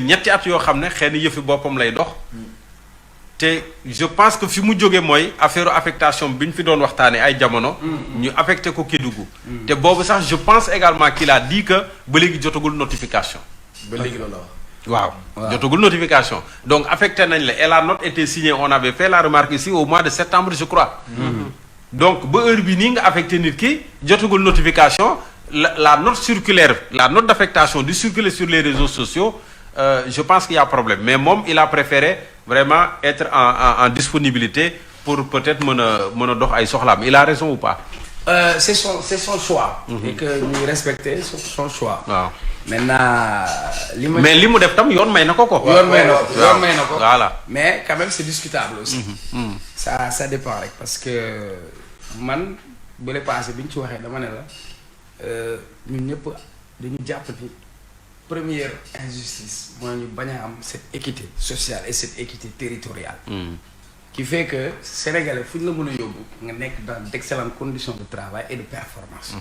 ñetti at yoo xam ne xëy na yëfi boppam lay dox. te je pense que fi mu jóge mooy affaire affectation bi ñu fi doon waxtaanee ay jamono. ñu affecté ko Kédougou. te boobu sax je pense également qu'il a dit que ba léegi jotagul notification. ba léegi loolu waaw jotagul notification donc affecté nañ la et la note était signée on avait fait la remarque ici au mois de septembre je crois. donc ba heure bi nii nga affecté nit ki jotagul notification la note circulaire la note d'affectation di circuler sur les réseaux sociaux. Je pense qu'il y a problème mais moom il a préféré vraiment être en disponibilité pour peut-être mën a dox ay soxlaam il a raison ou pas. C'est son choix. Et que ñu respecter son choix. waaw maintenant mais li mu def tam yoon may na ko ko. yoon may na ko voilà. mais quand même c'est discutable aussi. ça dépend rek parce que man bu le passé bi ñu ci waxee dama ne la ñun ñëpp dañu jàpp ni première injustice mooy ñu bañ a am cette équité sociale et cette équité territoriale. qui fait que Sénégalais fu ñu la mën a yóbbu nga nekk dans d'excellentes conditions de travail et de performance.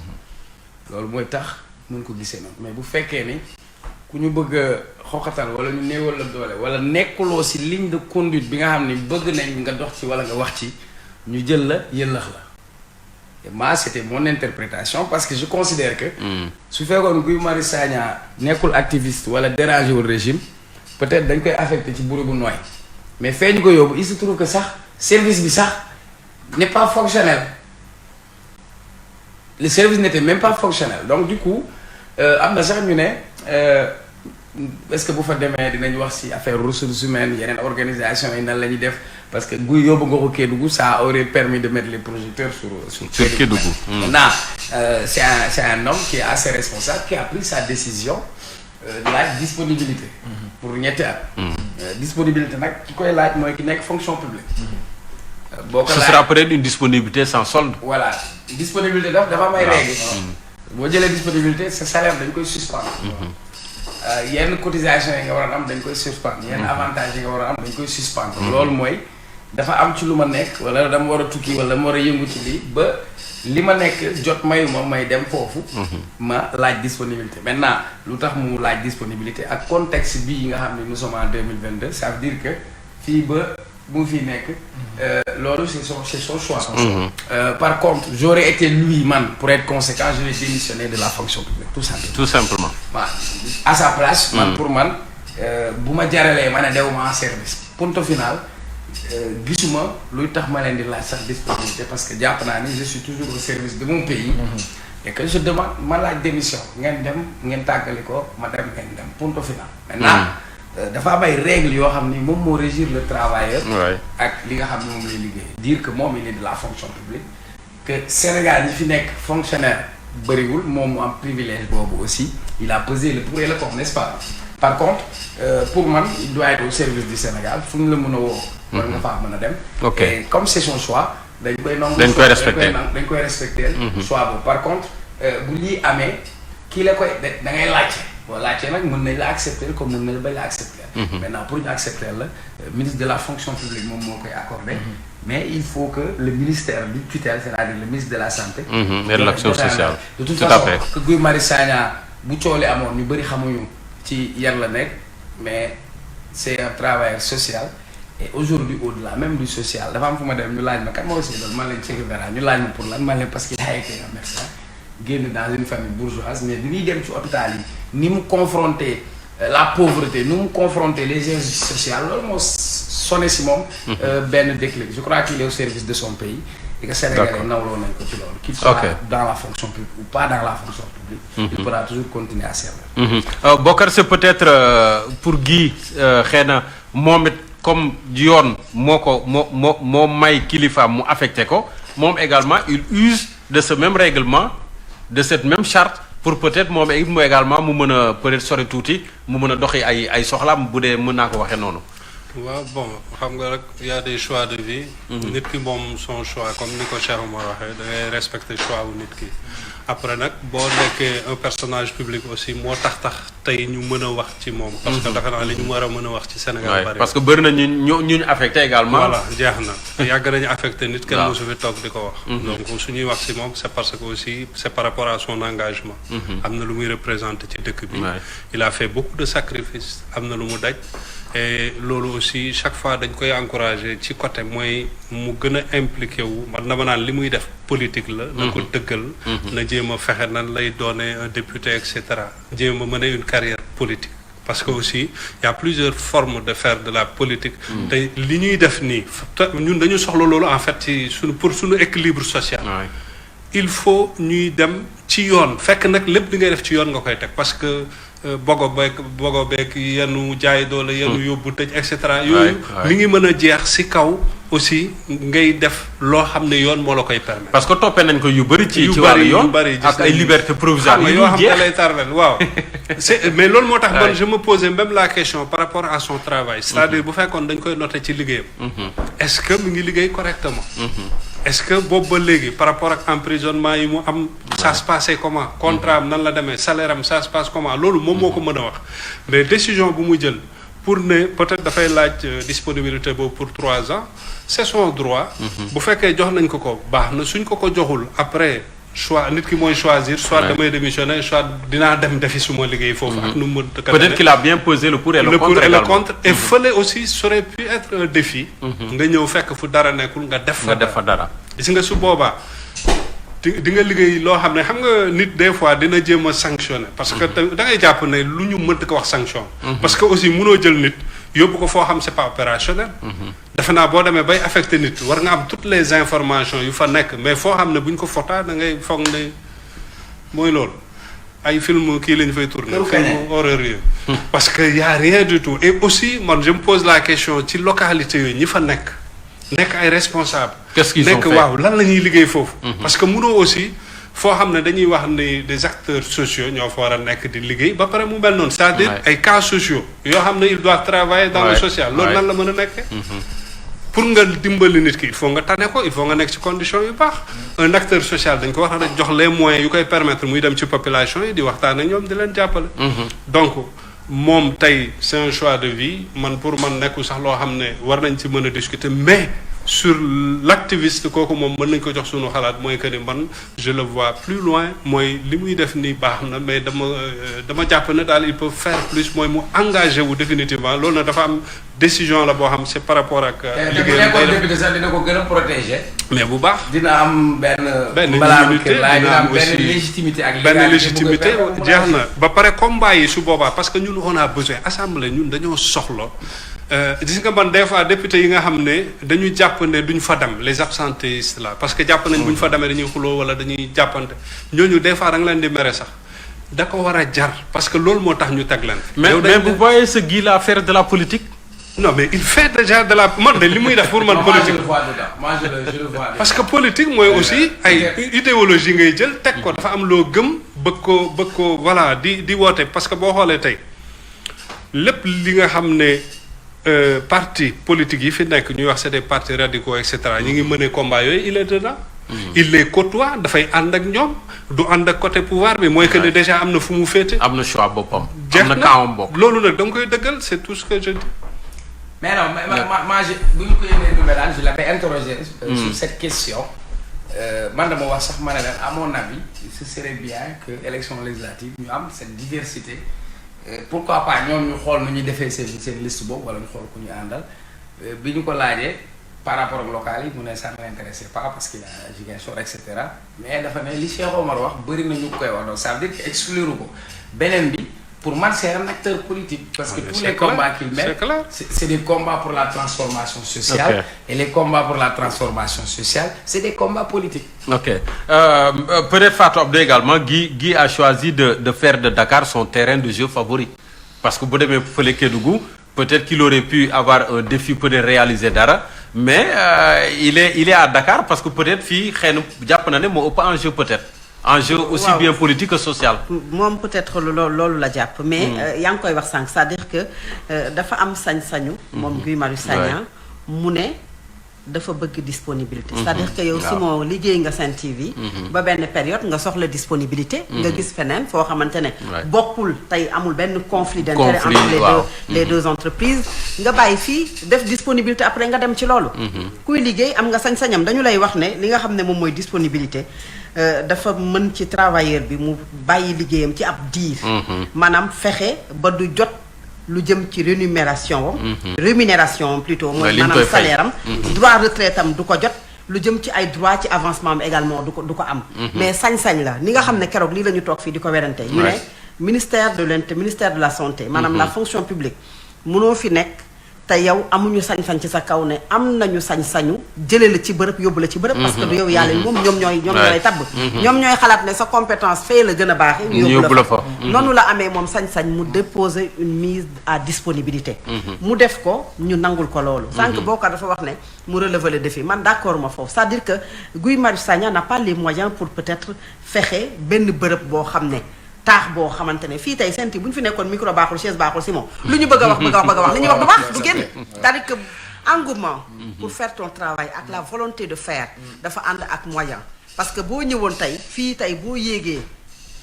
loolu mooy tax mën ko gisee noonu mais bu fekkee ni ku ñu bëgg a xoxatal wala ñu néewal la doole wala nekkuloo ci ligne de conduite bi nga xam ni bëgg nañ nga dox ci wala nga wax ci ñu jël la yëllax la. et moi c'était mon interprétation parce que je considère que. su fekkoon Guy Marius Sagna nekkul activiste wala dérangé wul régime peut-être dañ koy affecté ci bureau bu nooy mais fee ñu ko yóbbu il se trouve que sax service bi sax n'est pas fonctionnel le service n'était même pas fonctionnel donc du coup am na sax ñu ne est-ce que bu fa demee dinañ wax ci affaire ressources humaines yeneen organisation yi nan la ñuy def parce que Guy yóbbu nga ko Kédougou ça aurait permis de mettre les projecteurs sur Kédougou. Maintenant c'est un homme qui est assez responsable qui a pris sa décision de la disponibilité. pour ñetti at. disponibilité nag ki koy laaj mooy ki nekk fonction publique. boo ko ce sera peut-être une disponibilité sans solde. voilà disponibilité dafa am ay règles. boo jëlee disponibilité sa salaire dañ koy suspendre. yenn cotisation yi nga war a am dañ koy suspendre. yenn avantages yi nga war a am dañ koy suspendre. loolu mooy dafa am ci lu ma nekk wala dama war a tukki wala dama war a yëngu ci lii ba li ma nekk jot mayuma may dem foofu. ma laaj disponibilité maintenant lu tax mu laaj disponibilité ak contexte bii nga xam ne nous sommes en 2022 ça veut dire que fii ba bu fi nekk. loolu c'est son choix. Par contre j'aurais été lui man pour être conséquent je vais démissionner de la fonction publique tout simplement. waaw à sa place. man pour man bu ma jaralee ma ne dewuma en service punto final. gisuma luy tax ma leen di laaj sax disponibilité parce que jàpp naa ni je suis toujours au service de mon pays. et que je demande ma laaj démission ngeen dem ngeen tàggali ko ma dem ngeen dem punto final. maintenant dafa am ay règles yoo xam ni moom moo régir le travailleur. ak li nga xam ne moom lay liggéey. dire que moom il est de la fonction publique que Sénégal yi fi nekk fonctionnaire bëriwul moom mu am privilège boobu aussi il a pesé le pour et le contre n'est-ce pas. par contre pour man il doit être au service du Sénégal fu ñu la mën a woo. war nga faa mën a dem. ok et comme c'est son choix. dañ koy nangu dañ koy respecter dañ koy respecter. choix boobu par contre bu lii amee kii la koy da ngay laajte. boo laajtee nag mën nañ la accepter comme mën nañ la bañ la accepter. maintenant pour ñu accepter la ministre de la fonction publique moom moo koy accordé. mais il faut que le ministère du tutelle c'est-à-dire le ministre de la santé. et de l'action sociale. de toute façon que Guy Marius Sagna bu coole amoon ñu bëri xamuñu ci yan la nekk mais c'est un travailleur social. et aujourd'hui au-delà même du social dafa am fu ma dem ñu laaj ma kan moo si doon man lañ secrétaire ñu laaj ma pour lan man leen parce qu'il a été un médecin génn dans une famille bourgeoise mais bi ñuy dem ci hôpital yi ni mu confronter la pauvreté ni mu confronter les injustices sociales loolu moo sonné si moom benn déclic je crois qu'il est au service de son pays et que Sénégalais nawloo nañ ko ci loolu qu'il soit dans la fonction publique ou pas dans la fonction publique il pourra toujours continuer à servir Bokar c'est peut-être pour Guy xëy na moom it comme yoon moo may kilifaam mu affecté ko moom également il use de ce même règlement de cette même charte pour peut-être moom également mu mën a peut-être sori tuuti mu mën a doxi ay soxlaam bu dee mën naa ko waxee noonu. waaw bon xam nga rek y a des choix de vie. nit ki moom son choix comme ni ko Cheikh Omar waxee da ngay respecter choix wu nit ki. après nag boo nekkee un personnage public aussi moo tax tey ñu mën a wax ci moom. parce que dafa naa li ñu war a mën a wax ci Sénégal bari. parce que bëri na ñu affecté également. voilà jeex na yàgg nañu affecté nit kenn mosu fi toog di ko wax. donc suñuy wax ci moom c'est parce que aussi c'est par rapport à son engagement. am na lu muy représenter ci dëkk bi. il a fait beaucoup de sacrifices am na lu mu daj. et loolu aussi chaque fois dañ koy encourager ci côté mooy mu gën a impliqué wu man dama naan li muy def politique la. na ko dëggal. na jéem a fexe nan lay doonee un député et cetera jéem a mener une carrière politique. parce que aussi il y a plusieurs formes de faire de la politique. te li ñuy def nii ñun dañu soxla loolu en fait ci pour suñu équilibre social. il faut ñuy dem ci yoon fekk nag lépp li ngay def ci yoon nga koy teg parce que. bogo beeg yenu jaay doole yenu yóbbu tëj et cetera yooyu mi ngi mën a jeex si kaw aussi ngay def loo xam ne yoon moo la koy permettre. parce que toppee nañ ko yu bëri ci wàllu yoon ak ay liberté provisoire yoo xam ne lay tardel waaw c'est mais loolu moo tax man je me posais même la question par rapport à son travail c'est-à-dire bu fekkoon dañ koy noter ci liggéeyam est-ce que mi ngi liggéey correctement est-ce que boobu ba léegi par rapport ak emprisonnement yi mu am ça se passait comment contrat am nan la demee salaire am ça se passe comment loolu moom moo ko mën a wax mais décision bu mu jël pour ne peut-être dafay laaj disponibilité boobu pour 3 ans c'est son droit bu fekkee jox nañ ko baax na suñ ko joxul après choix nit ki mooy choisir soit damay démissionner soit dinaa dem defi suma liggéey foofu ak nu mu peut-être qu'il a bien posé le pour et le contre et fële aussi ça aurait pu être un défi nga ñëw fekk fu dara nekkul nga def fa dara gis nga su boobaa di nga liggéey loo xam ne xam nga nit des fois dina jéem a sanctionner parce que da ngay jàpp ne lu ñu mënti ko wax sanction parce que aussi mënoo jël nit yóbbu ko foo xam c'est pas opérationnel defe naa boo demee bay affecté nit war nga am toutes les informations yu fa nekk mais foo xam ne bu ñu ko fotaa da ngay foog ne mooy loolu ay film kii lañ fay tourner film horreur yooyu parce que y a rien du tout et aussi man je me pose la question ci localité yooyu ñi fa nekk ay responsable qu'est-ce qu'ils ont fait waaw lan la ñuy liggéey foofu parce que mënoo aussi foo xam ne dañuy wax ni des acteurs sociaux ñoo fa war a nekk di liggéey ba pare mu mel noonu c'est-à-dire ay cas sociaux yoo xam ne ils doivent travailler dans le social loolu nan la mën a nekkee pour nga dimbali nit ki il faut nga tane ko il faut nga nekk ci condition yu baax un acteur social dañ ko wax rek jox les moyens yu koy permettre muy dem ci population yi di waxtaan ak ñoom di leen jàppale donc moom tey c'est un choix de vie man pour man nekku sax loo xam ne war nañ ci mën a discuter mais sur l'activiste kooku moom mën nañ ko jox sunu xalaat mooy que ni man je le vois plus loin mooy li muy def ni baax na mais dama jàpp ne daal il peut faire plus mooy mu engagé wu définitivement loolu nag dafa am décision la boo xam c'est par rapport ak liggéeyam bu nekkoon député sax dina ko gën a protéger mais bu baax dina am benn immunité dina am aussi benn légitimité ak benn légitimité jeex na ba pare combat yi su boobaa parce que ñun on a besoin assemblée ñun dañoo soxla gis nga man des fois député yi nga xam ne dañu jàpp ne duñ fa dem les absentéistes là parce que jàpp nañ buñ fa demee dañuy xuloo wala dañuy jàppante ñooñu des fois da nga leen di mere sax da ko war a jar parce que loolu moo tax ñu teg leen. mais vous voyez ce Guy là faire de la politique. non mais il fait déjà de la man de li muy def pour man politique moi je le vois parce que politique mooy aussi ay idéologie ngay jël teg ko dafa am loo gëm bëgg ko voilà di woote parce que boo xoolee tey lépp li nga xam ne parti politique yi fi nekk ñuy wax c'est des partis radicaux et cetera ñu ngi mëne combat yooyu il est dedans il les côtoie dafay ànd ak ñoom du ànd ak côté pouvoir bi mooy que ne déjà am na fu mu féete am na choix boppam jeex am na kaawam bopp loolu nag da nga koy dëggal c'est tout ce que je dis mais non moi bu ñu ko yéenee du daal je l'avais interrogé sur cette question man dama wax sax ma ne leen à mon avis ce serait bien que élection législative ñu am cette diversité pourquoi pas ñoom ñu xool nu ñuy defee seen liste boobu wala ñu xool ku ñu àndal bi ñu ko laajee par rapport ak local yi mu ne ça ne l'intéressait pas parce qu'il a Ziguinchor et cetera mais dafa ne li Cheikh Omar wax bëri na ñu koy wax donc ça veut dire que exclure ko beneen bi pour moi c'est un acteur politique parce que tous les combats qu'il mène c'est des combats pour la transformation sociale et les combats pour la transformation sociale c'est des combats politiques. Ok peut-être Fatou Abdou également Guy a choisi de faire de Dakar son terrain de jeu favori parce que bu demee fële Kédougou peut-être qu'il aurait pu avoir un défi peut-être réaliser dara mais il est à Dakar parce que peut-être fii xëy na jàpp na ne moo ëpp enjeu peut-être. enjeu aussi bien politique que social. moom peut-être loolu la jàpp mais yaa ngi koy wax sànq c'est-à-dire que dafa am sañ-sañu moom Guy Marius Sagna mu ne dafa bëgg disponibilité c'est-à-dire que yow Simon liggéey nga Sen TV ba benn période nga soxla disponibilité nga gis feneen foo xamante ne bokkul tey amul benn conflit d'intérêt entre les deux entreprises nga bàyyi fii def disponibilité après nga dem ci loolu kuy liggéey am nga sañ-sañam dañu lay wax ne li nga xam ne moom mooy disponibilité dafa mën ci travailleur bi mu bàyyi liggéeyam ci ab diir maanaam fexe ba du jot lu jëm ci rémunération plutôt mooy maanaam salaire am droit retraite am du ko jot lu jëm ci ay droit ci avancement am également du ko am mais sañ-sañ la ni nga xam ne keroog lii la ñu toog fii di ko werante ñu ne ministère de la santé maanaam la fonction publique mënoo fi nekk te yow amuñu sañ-sañ ci sa kaw ne am nañu sañ-sañu jële la ci bërëb yóbbu la ci bërëb parce que du yow yàlla moom ñoom ñooy tabb ñoom ñooy xalaat ne sa compétence fee la gën a baaxee ñu yóbbu la fa noonu la amee moom sañ-sañ mu déposer une mise à disponibilité mu def ko ñu nangul ko loolu sànq Bokar dafa wax ne mu relever le défi man d'accord ma foofu c'est-à-dire que Guy Marius Sagna n'a pas les moyens pour peut-être fexe benn bërëb boo xam ne taax boo xamante ne fii tey Sen TV bu ñu fi nekkoon micro baaxul chaise baaxul Simon lu ñu bëgg a wax li ñuy wax du baax du génn c'est-à-dire que engouement pour faire ton travail ak la volonté de faire dafa ànd ak moyen parce que boo ñëwoon tey fii tey boo yéegee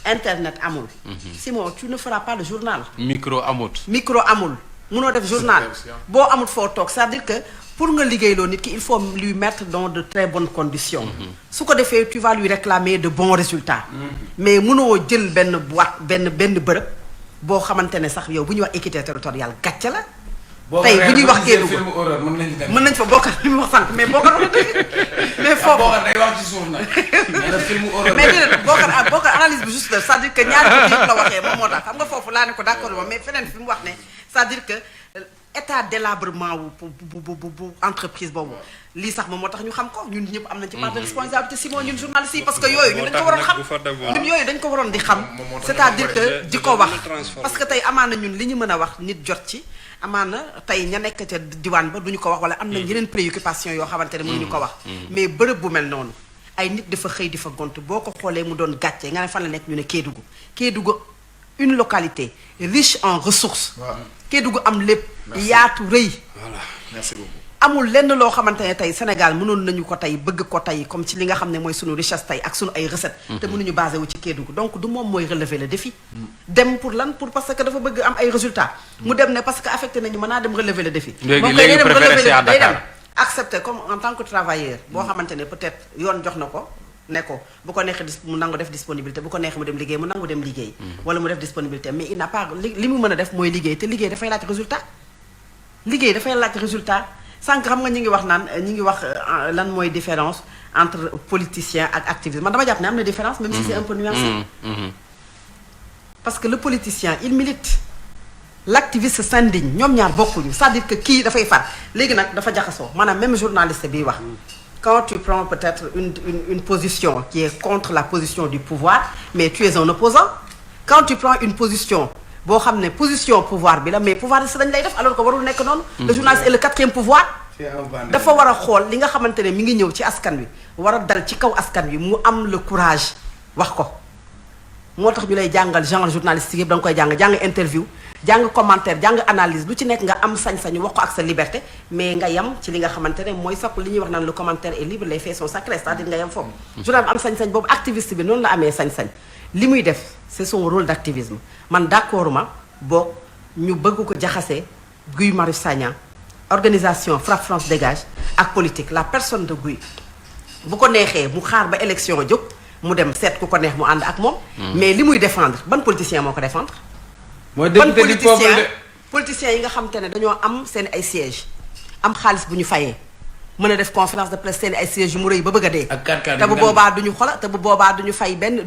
internet amul Simon tu ne feras pas le journal micro amul munoo def journal boo amul foo toog c'est-à-dire que pour nga liggéeyloo nit ki il faut lui mettre dans de très bonnes conditions su ko defee tu vas lui réclamer de bons résultats mais mënoo jël benn boîte benn bërëb boo xamante ne sax yow bu ñuy wax équité territoriale gàcce la tey bu ñuy wax Kédougou mën nañ fa bokkal li mu wax sànq mais bokkal wax dëgg mais foofu day wax ci suuf nag mais déedéet bokkal analyse bi juste c'est-à-dire que ñaari côté yëpp la waxee moom moo tax xam nga foofu laa ne ko d'accord moom mais feneen fi mu wax ne c'est-à-dire que état délabrement bu entreprise boobu lii sax moom moo tax ñu xam ko ñun ñëpp am nañ ci part de responsabilité Simon ñun journalistes yi parce que yooyu ñun dañ ko waroon xam ñun yooyu dañ ko waroon di xam c'est-à-dire que di ko wax parce que tey amaana ñun li ñu mën a wax nit jot ci amaana tey ña nekk ca diwaan ba duñu ko wax wala am nañ yeneen préoccupation yoo xamante ne mënuñu ko wax mais bërëb bu mel noonu ay nit dafa xëy di fa gont boo ko xoolee mu doon gàcce nga ne fan la nekk ñu ne Kédougou une localité riche en ressources Kédougou am lépp yaatu rëy voilà merci beaucoup amul lenn loo xamante ne tey Sénégal mënoon nañu ko tey bëgg ko tey comme ci li nga xam ne mooy sunu richesse tey ak sunu ay recettes te mënuñu basé wu ci Kédougou donc du moom mooy relever le défi dem pour lan pour parce que dafa bëgg am ay résultats mu dem ne parce que affecté nañu mën naa dem relever le défi moom kay day dem relever day dem accepter comme en tant que travailleur boo xamante ne peut-être yoon jox na ko ne ko bu ko neexee mu nangu def disponibilité bu ko neexee mu dem liggéey mu nangu dem liggéey wala mu def disponibilité mais il n'a pas li mu mën a def mooy liggéey te liggéey dafay laaj résultat sànq xam nga ñi ngi wax naan ñi ngi wax lan mooy différence entre politicien ak activiste man dama jàpp ne am na différence même si c'est un peu nuancé parce que le politicien il milite l'activiste s'indigne ñoom ñaar bokkuñu c'est-à-dire que kii dafay far léegi nag dafa jaxasoo maanaam même journaliste biy wax quand tu prends peut-être une position qui est contre la position du pouvoir mais tu es un opposant quand tu prends une position boo xam ne position pouvoir bi la mais pouvoir yi si dañ lay def alors que warul nekk noonu le journaliste est le quatrième pouvoir dafa war a xool li nga xamante ne mi ngi ñëw ci askan wi war a dal ci kaw askan wi mu am le courage wax ko moo tax ñu lay jàngal genre journalistique yëpp da nga koy jàng interview jàng commentaire jàng analyse lu ci nekk nga am sañ-sañu wax ko ak sa liberté mais nga yam ci li nga xamante ne mooy sax li ñuy wax naan le commentaire est libre les faits sont sacrés c'est-à-dire nga yam foofu journal am sañ-sañ boobu activiste bi noonu la amee sañ-sañ li muy def c'est son rôle d'activisme man d'accord ma boog ñu bëgg ko jaxase Guy Marius Sagna organisation Frapp France Dégage ak politique la personne de Guy bu ko neexee mu xaar ba élection jóg mu dem seet ku ko neex mu ànd ak moom mais li muy défendre ban politicien moo ko défendre mooy ban politicien yi nga xam te ne dañoo am seen ay sièges am xaalis bu ñu fayee mën a def conférence de presse seen ay sièges yu mu rëy ba bëgg a dee te bu boobaa duñu xola te bu boobaa duñu fay benn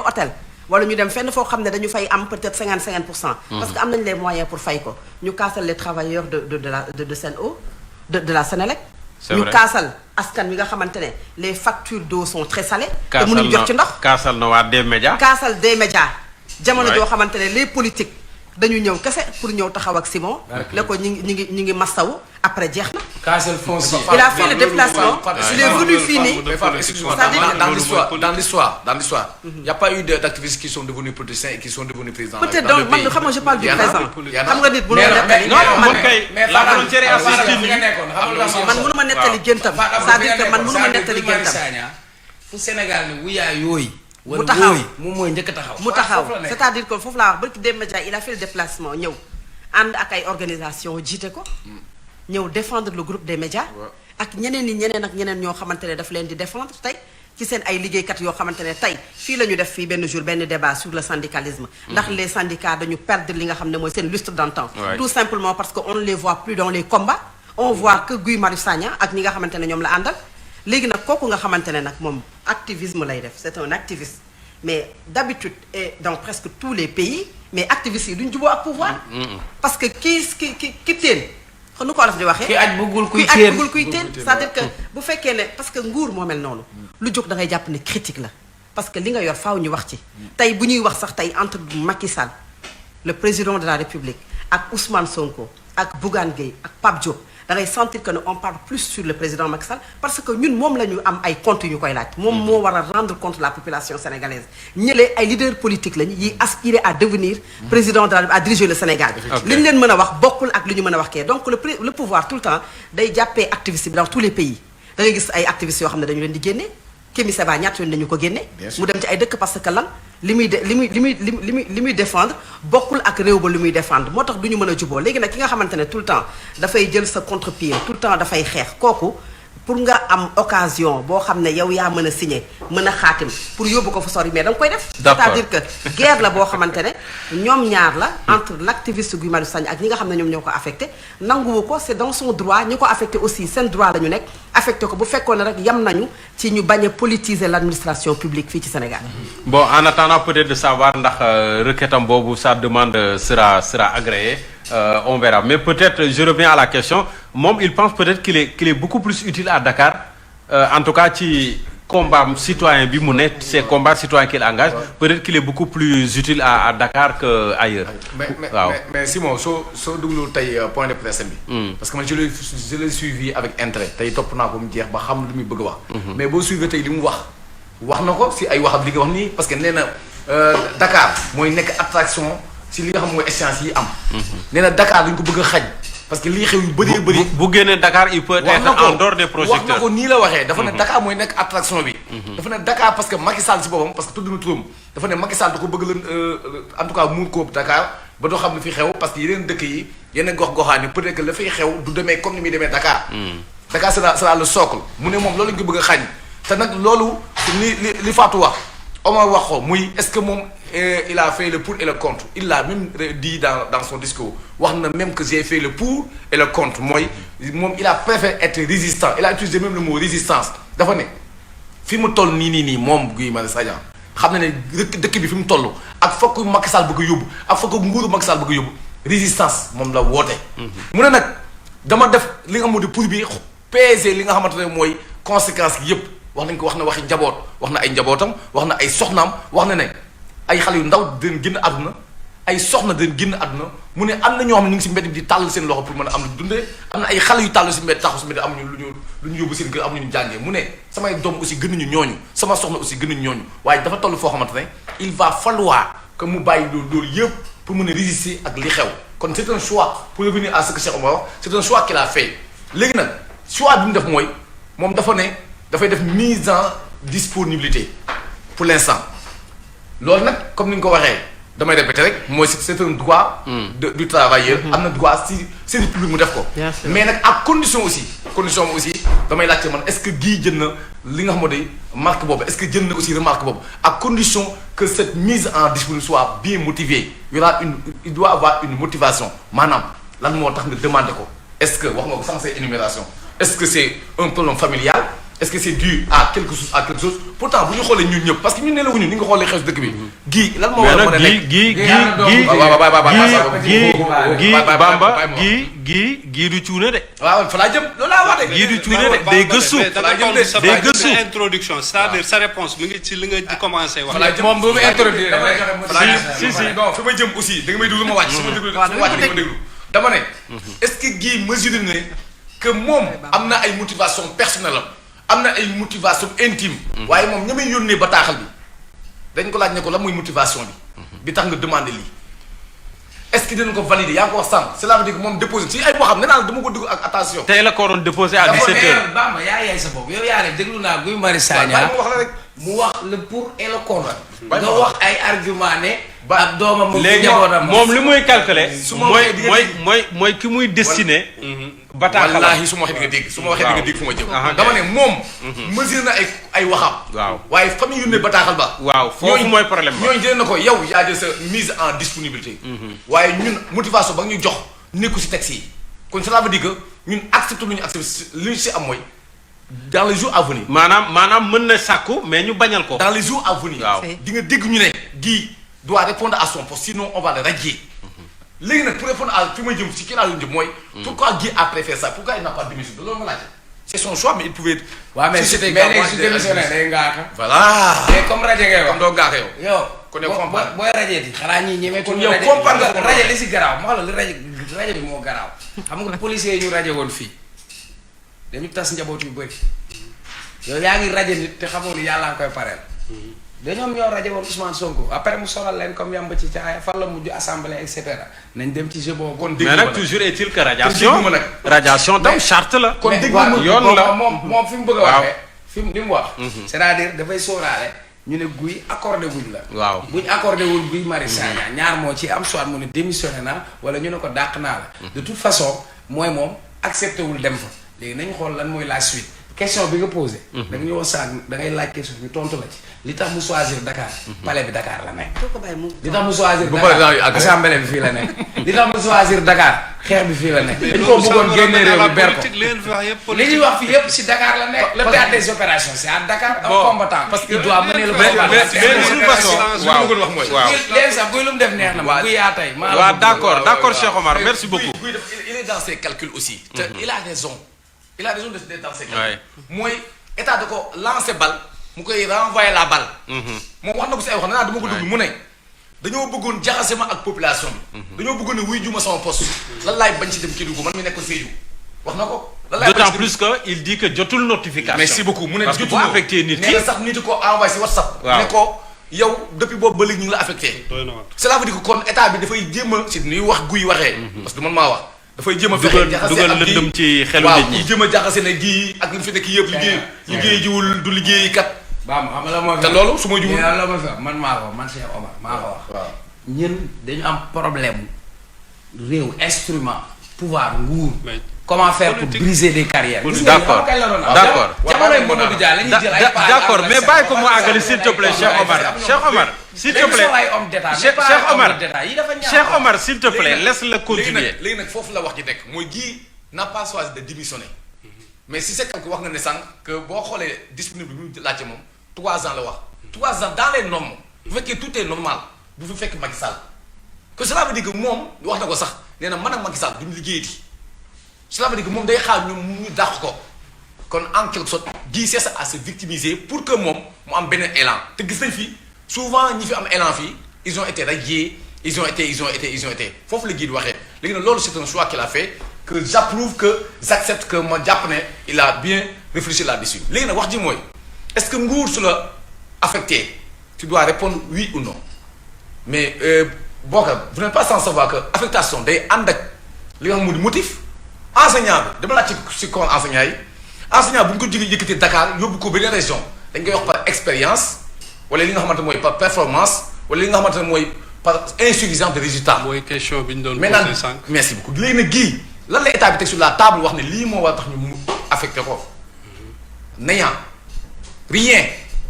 hôtel wala ñu dem fenn foo xam ne dañu fay am peut-être 50% parce que am nañ les moyens pour fay ko ñu kaasal les travailleurs de Sen'Eau de la Sénélec ñu kaasal askan wi nga xamante ne les factures d'eau sont très salées te mënuñu jot ci ndox kaasal na waa des médias kaasal des médias jamono joo xamante ne les politiques dañu ñëw kese pour ñëw taxaw ak Simon. ne ko ñu ngi massawu après jeex na. Castle foncier. Il a fait le déplacement. Il est venu fini. Dans l'histoire, il n'y a pas eu d'activistes qui sont devenus politiciens et qui sont devenus présidents. Peut-être donc man xam nga je parle du présent. xam nga nit bu mais nettali. non man kay la frontière est assez tenue. man mënu ma nettali géntam. c'est-à-dire que man mënu ma nettali géntam. fu Sénégal ni wuyaa yooyu. mu taxaw moom mooy njëkk a taxaw. mu taxaw c'est-à-dire que foofu laa wax barki dem média il a fait le déplacement ñëw ànd ak ay organisation jiite ko ñëw défendre le groupe des médias ak ñeneen ñoo xamante ne daf leen di défendre tey ci seen ay liggéeykat yoo xamante ne tey fii la ñu def fii benn jour benn débat sur le syndicalisme ndax les syndicats dañu perdre li nga xam ne mooy seen lustre d'antan tout simplement parce que on ne les voit plus dans les combats on voit que Guy Marius Sagna ak ñi nga xamante ne ñoom la àndal léegi nag kooku nga xamante ne nag moom activisme lay def c'est un activiste mais d'habitude et dans presque tous les pays mais activistes yi duñ juboo ak pouvoir parce que ki teen xam nu ko Wolof di waxee ki aj bëggul kuy teen c'est-à-dire que bu fekkee ne parce que nguur moo mel noonu lu jóg da ngay jàpp ne critique la parce que li nga yor faaw ñu wax ci tey bu ñuy wax sax tey entre Macky Sall le président de la République ak Ousmane Sonko ak Bougane Gueye ak Pape Diop da ngay sentir que ne on parle plus sur le président Macky Sall parce que ñun moom la ñu am ay comptes yu ñu koy laaj moom moo war a rendre compte la population sénégalaise ñëlee ay leaders politiques lañu yi aspirer à devenir président de la République à diriger le Sénégal li ñu leen mën a wax bokkul ak li ñu mën a wax kee donc le pouvoir tout le temps day jàppee activiste bi dans tous les pays da ngay gis ay activistes yoo xam ne dañu leen di génne Kémi Séba ñaata yoon nañu ko génne mu dem ci ay dëkk parce que lan li muy défendre bokkul ak réew ba li muy défendre moo tax du ñu mën a juboo léegi nag ki nga xamante ne tout le temps dafay jël sa contre-pied tout le temps dafay xeex kooku pour nga am occasion boo xam ne yow yaa mën a signer mën a xaatim pour yóbbu ko fu sori mais da nga koy def c'est-à-dire que guerre la boo xamante ne ñoom ñaar la entre l'activiste Guy Marius Sagna ak ñi nga xam ne ñoom ñoo ko affecté nanguwu ko c'est dans son droit ñi ko affecté aussi seen droit la ñu nekk affecté ko bu fekkoon ne rek yam nañu ci ñu bañ a politiser l'administration publique fii ci Sénégal bon en attendant peut-être de savoir ndax requêtam boobu sa demande sera agréée on verra mais peut-être je reviens à la question moom il pense peut-être qu'il est beaucoup plus utile à Dakar en tout cas ci combat citoyen bi mu ne ces combats citoyens qu'il engage peut-être qu'il est beaucoup plus utile à Dakar que ailleurs. mais Simon soo déglu tey point de presse bi. parce que man je l'ai suivi avec intérêt tey topp naa ko mu jeex ba xam lu muy bëgg a wax. mais boo suivee tey li mu wax na ko si ay waxam li nga wax nii parce que nee na Dakar mooy nekk attraction si li nga xam mooy échéance yi am. nee na Dakar dañ ko bëgg a xañ. parce que lii xew yu bëri bu génnee Dakar il peut être en dehors des projecteurs wax na ko nii la waxee dafa ne Dakar mooy nekk attraction bi dafa ne Dakar parce que Macky Sall si boppam parce que tudd na turam dafa ne Macky Sall da ko bëgg leen en tout cas muur ko Dakar ba doo xam ne fi xew parce que yeneen dëkk yi yeneen gox-goxaan yi peut-être que la fay xew du demee comme ni muy demee Dakar Dakar sera le socle mu ne moom loolu lañ ko bëgg a xañ te nag loolu li Fatou wax Omar wax ko muy est-ce que moom il a fait le pour et le contre il l'a même dit dans son discours wax na même que j'ai fait le pour et le contre mooy moom il a préféré être résistant il a utilisé même le mot résistance dafa ne fi mu toll nii moom Guy Marius Sagna xam na ne dëkk bi fi mu toll ak fokk Macky Sall bëgg a yóbbu ak fokk nguuru Macky Sall bëgg a yóbbu résistance moom la woote. mu ne nag dama def li nga xam ne pour bi peser li nga xamante ne mooy conséquences yi yëpp wax nañ ko wax na waxi njaboot wax na ay njabootam wax na ay soxnaam wax na ne ay xale yu ndaw dinañ génn àdduna ay soxna dinañ génn àdduna mu ne am na ñoo xam ne ñu ngi si mbedd bi di tàll seen loxo pour mën a am lu dundee am na ay xale yu tàll si mbedd taxu si mbedd amuñu lu ñu yóbbu seen kër amuñu ñu jàngee mu ne samay doom aussi gënuñu ñooñu sama soxna aussi gënuñu ñooñu waaye dafa toll foo xamante ne il va falloir que mu bàyyi loolu yëpp pour mën a résister ak li xew kon c'est un choix pour revenir à ce que Cheikh Omar wax c'est un choix qu'il a fait léegi nag choix bi mu def mooy moom dafa ne dafay def mise en disponibilité pour l'instant loolu nag comme ni nga ko waxee damay répéter rek mooy c'est un droit du travailleur am na droit si service public mu def ko mais nag ak condition aussi damay laajte man est-ce que Guy jël na li nga xam ne marque boobu est-ce que jël na aussi remarque boobu à condition que cette mise en disponibilité soit bien motivée il doit avoir une motivation maanaam lan moo tax nga demander ko est-ce que wax nga ko sans ces énumération est-ce que c'est un problème familial est-ce que c'est dû à quelque chose pourtant bu ñu xoolee ñun ñëpp parce que ñun ne la wuñu ni nga xoolee xew dëkk bi gii lan moo war a mën a nekk Bamba gii du cuune de. waaw fa laa jëm loolu laa wax de. gii du cuune de day gëstu. day gëstu introduction c'est-à-dire sa réponse mi ngi ci li nga commencé wax. moom bu mu introduire si non fi ma jëm aussi da nga may déglu ma wàcc su ma déglu ma déglu dama ne est-ce que gii mesure ne que moom am na ay motivation personnelle am na ay motivation intime waaye moom ña may yónnee bataaxal bi dañ ko laaj ne ko la muy motivation bi tax nga demandé lii est-ce que dinañ ko valider yaa ngi ko wax sànq cela veut dire que moom déposé si ay boo xam ne naa la dama ko déglu ak attention tey la ko waroon déposé à 17h. Bamba yaa yaay sa bopp yow yaa ne déglu naa Guy Marius Sagna mu wax la rek mu wax le pour et le contre nga wax ay argument ne ak doomam mu njabootam moom li muy calculer mooy ki muy destiné bataaxal wallaahi su ma waxee di nga dégg su ma waxee di nga dégg fu ma jëm dama ne moom mesure na ay waxam waaw waaye famille yu ne bataaxal ba waaw foofu mooy problème ba ñooñu jëlee na ko yow yaa jël sa mise en disponibilité waaye ñun motivation ba nga ñu jox nekku si texte yi kon cela veut dire que ñun accepté lu ñu accepté li ñu si am mooy dans les jours à venir maanaam mën na sàkku mais ñu bañal ko dans les jours à venir waaw di nga dégg ñu ne Guy doit répondre à son poste sinon on va le radier léegi nag pour répondre à fi ma jëm si kii laa jëm mooy pourquoi Guy a préféré ça pourquoi il n'a pas démissionné loolu ma laajte c'est son choix mais il pouvait waaw mais si démissionné day ngaaka voilà mais comme rajo ngay wax comme doo ngaaka yow yow kon yow comprendre booy rajo di xanaa ñii ñemee kon yow comprendre nga rajo li si garaaw ma xam la li rajo bi moo garaaw xam nga policiers yi ñu rajo woon fii dañu tas njaboot yu bëri yow yaa ngi rajo nit te xamoo ni yàlla nga koy pareel dañoom ñoo rajo woon Ousmane Sonko après mu solal leen comme yamba ci caaya fan la mujj assemblée et cetera nañ dem ci jeu boobu kon mais nag toujours est-il que radiation tam charte la kon yoon la moom fi mu bëgg a waxee fi mu li mu wax c'est-à-dire dafay sóoraale ñu ne Guy accordé wuñ la waaw buñ accordé wul Guy Marius Sagna ñaar moo ci am soit mu ne démissionné na wala ñu ne ko dàq naa la de toute façon mooy moom accepté wul dem fa léegi nañu xool lan mooy la suite question bi nga posé da nga ñëwoon sànq da ngay laaj question ñu tontu la ci li tax mu choisir Dakar palais bi Dakar la nekk li tax mu choisir Dakar assemblée bi fii la nekk li tax mu choisir Dakar xeex bi fii la nekk dañ koo bëggoon génnee réew mi ber ko li ñuy wax fii yëpp si Dakar la nekk le théâtre des opérations c'est à Dakar un combattant parce qu'il doit mener le combat mais de toute façon waaw léegi sax buy lu mu def neex na ma bu yaa tey waaw d'accord Cheikh Omar merci beaucoup il est dans ses calculs aussi te il a raison de dans ses calculs mooy état da ko lancé balle mu koy renvoyer la balle moom wax na ko si ay wax na dama ko dugg mu ne dañoo bëggoon jaxase ma ak population bi dañoo bëggoon ne wuy juma sama poste lan laay bañ ci dem Kédougou man mi nekkoon Sédhiou wax na ko d'autant plus que il dit que jotul notification merci beaucoup mu ne parce que bu affecté nit ki nee na sax nit ko envoyé si WhatsApp ne ko yow depuis boobu ba léegi ñu ngi la affecté cela veut dire que kon état bi dafay jéem a si nuy wax Guy waxee parce que man maa wax dafay jéem a fexe jaxase dugal lëndëm ci xelu nit ñi jéem a jaxase ne Guy ak li fi nekk yëpp liggéey jiwul du liggéey kat baam xam la moo te loolu su ma jiwul la ma fi man maa ko man Cheikh Omar maa ko wax ñun dañu am problème réew instrument pouvoir nguur comment faire pour briser des carrières d'accord jamonoy Mamadou Dia la ñuy jël ay d'accord mais bàyyi ko mu àggali s'il te plaît Cheikh Omar s'il te plaît Cheikh Omar s'il te plaît laisse-le continuer léegi nag foofu la wax ji nekk mooy Guy n'a pas choisi de démissionner mais si c'est quelque wax nga ne sànq que boo xoolee disponible bi mu laajte moom 3 ans la wax 3 ans dans les normes bu fekkee tout est normal bu fi fekk Macky Sall que cela veut dire que moom wax na ko sax nee na man ak Macky Sall duñu liggéeyati cela veut dire que moom day xaar ñoom ñu dàq ko kon en quelque sorte Guy c'est ça à se victimiser pour que moom mu am beneen élan te gis nañ fi souvent ñi fi am élan fii ils ont été radiés ils ont été foofu la Guy di waxee léegi nag loolu c'est un choix qu'il a fait que j'approuve que j'accepte que ma jàpp ne il a bien réfléchi là-dessus léegi nag wax ji mooy est-ce que nguur su la affecté tu dois répondre oui ou non mais Bokar vous n'êtes pas sans savoir que affectation day ànd ak li nga xam ne motif enseignant bi dama laaj ci corps enseignant yi enseignant bu ñu ko jógee yëkkati Dakar yóbbu ko beneen région dañ koy wax par expérience wala li nga xamante mooy par performance wala li nga xamante ne mooy par insuffisance de résultat. mooy question bi ñu doon maintenant posé sànq. merci beaucoup léegi nag Guy lan la état bi teg sur la table wax ne lii moo war a tax ñu mu affecté ko n'ayant rien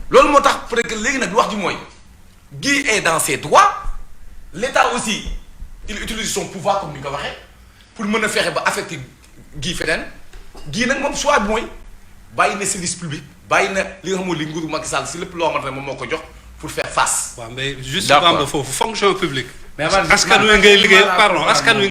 loolu moo tax peut-être que léegi nag wax ji mooy Guy est dans ses droits l'état aussi il utilise son pouvoir comme ni nga ko waxee pour mën a fexe ba affecté Guy feneen Guy nag moom choix bi mooy bàyyi na service public bàyyi na li nga xamul li nguuru Macky Sall si lépp loo xamante ne moom moo ko jox pour faire face. waaw mais juste D'accord. Bamba foofu fonction publique. mais man askan wi ngay liggéey pardon askan wi